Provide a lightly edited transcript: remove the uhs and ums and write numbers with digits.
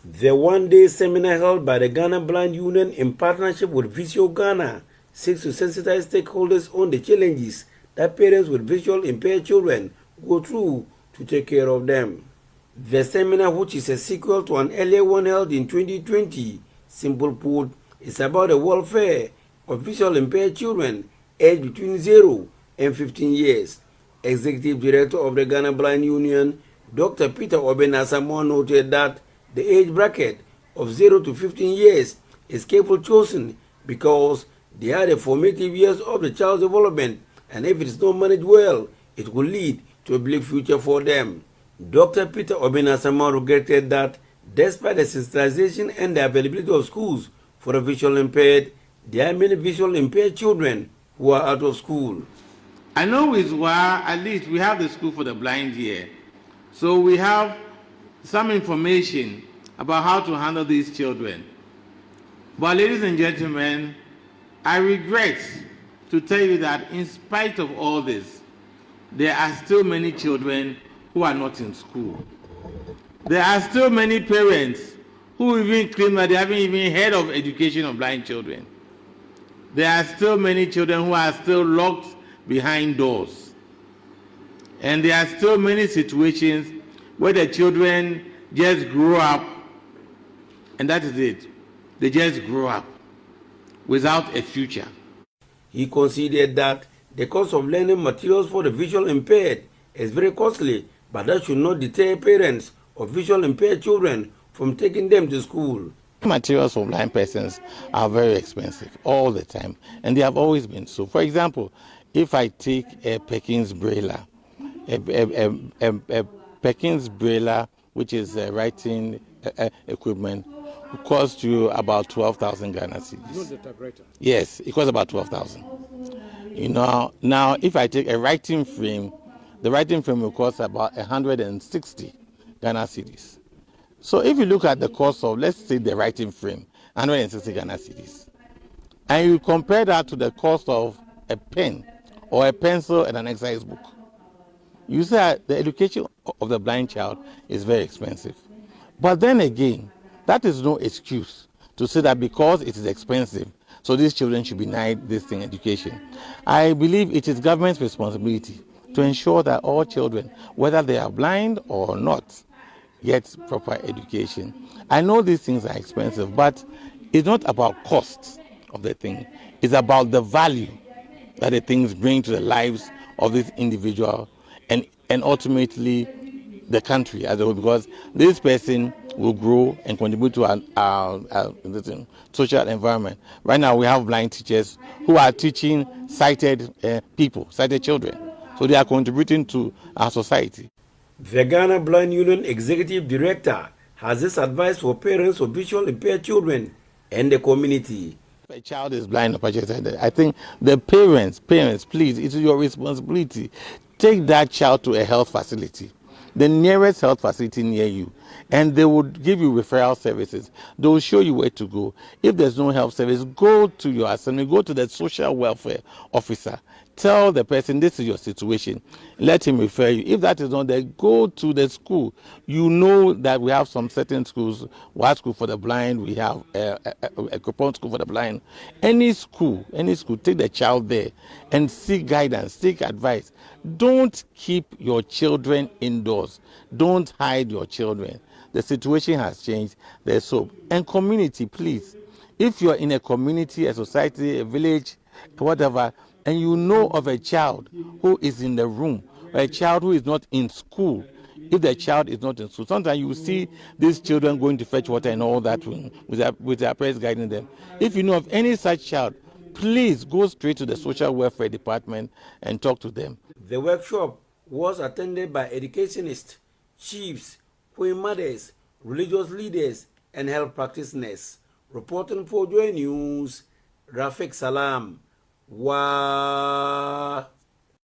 The one-day seminar held by the Ghana Blind Union in partnership with Visio Ghana seeks to sensitize stakeholders on the challenges that parents with visual impaired children go through to take care of them. The seminar, which is a sequel to an earlier one held in 2020, simple put, is about the welfare of visual impaired children aged between 0 and 15 years. Executive Director of the Ghana Blind Union, Dr. Peter Obenasamo, noted that the age bracket of 0 to 15 years is carefully chosen because they are the formative years of the child's development, and if it is not managed well, it will lead to a bleak future for them. Dr. Peter Obenasama regretted that despite the sensitization and the availability of schools for the visual impaired, there are many visual impaired children who are out of school. I know it's why at least we have the school for the blind here. So we have some information about how to handle these children. But ladies and gentlemen, I regret to tell you that in spite of all this, there are still many children who are not in school. There are still many parents who even claim that they haven't even heard of education of blind children. There are still many children who are still locked behind doors. And there are still many situations where the children just grow up, and that is it. They just grow up without a future. He considered that the cost of learning materials for the visual impaired is very costly, but that should not deter parents of visual impaired children from taking them to school. Materials for blind persons are very expensive all the time, and they have always been so. For example, if I take a Perkins Braille, a Perkins Braille, which is writing equipment, will cost you about 12,000 Ghana cedis. Not the typewriter. Yes, it costs about 12,000. You know, now if I take a writing frame, the writing frame will cost about 160 Ghana cedis. So if you look at the cost of, let's say, the writing frame, 160 Ghana cedis, and you compare that to the cost of a pen or a pencil and an exercise book, you see that the education of the blind child is very expensive. But then again, that is no excuse to say that because it is expensive, so these children should be denied this thing, education. I believe it is government's responsibility to ensure that all children, whether they are blind or not, get proper education. I know these things are expensive, but it's not about cost of the thing. It's about the value that the things bring to the lives of this individual and ultimately the country as a whole, because this person will grow and contribute to our social environment. Right now we have blind teachers who are teaching sighted people, sighted children. So they are contributing to our society. The Ghana Blind Union Executive Director has this advice for parents of visual impaired children and the community. If a child is blind or partially sighted, I think the parents, please, it is your responsibility. Take that child to a health facility, the nearest health facility near you, and they would give you referral services. They will show you where to go. If there's no health service, go to your assembly, go to the social welfare officer. Tell the person this is your situation. Let him refer you. If that is not there, go to the school. You know that we have some certain schools, Wild School for the Blind, we have a coupon school for the blind. Any school, take the child there and seek guidance, seek advice. Don't keep your children indoors. Don't hide your children. The situation has changed. There's hope. And community, please. If you're in a community, a society, a village, whatever, and you know of a child who is in the room, or a child who is not in school, if the child is not in school, sometimes you see these children going to fetch water and all that with their parents guiding them. If you know of any such child, please go straight to the social welfare department and talk to them. The workshop was attended by educationists, chiefs, queen mothers, religious leaders, and health practitioners. Reporting for Joy News, Rafik Salam. Wow.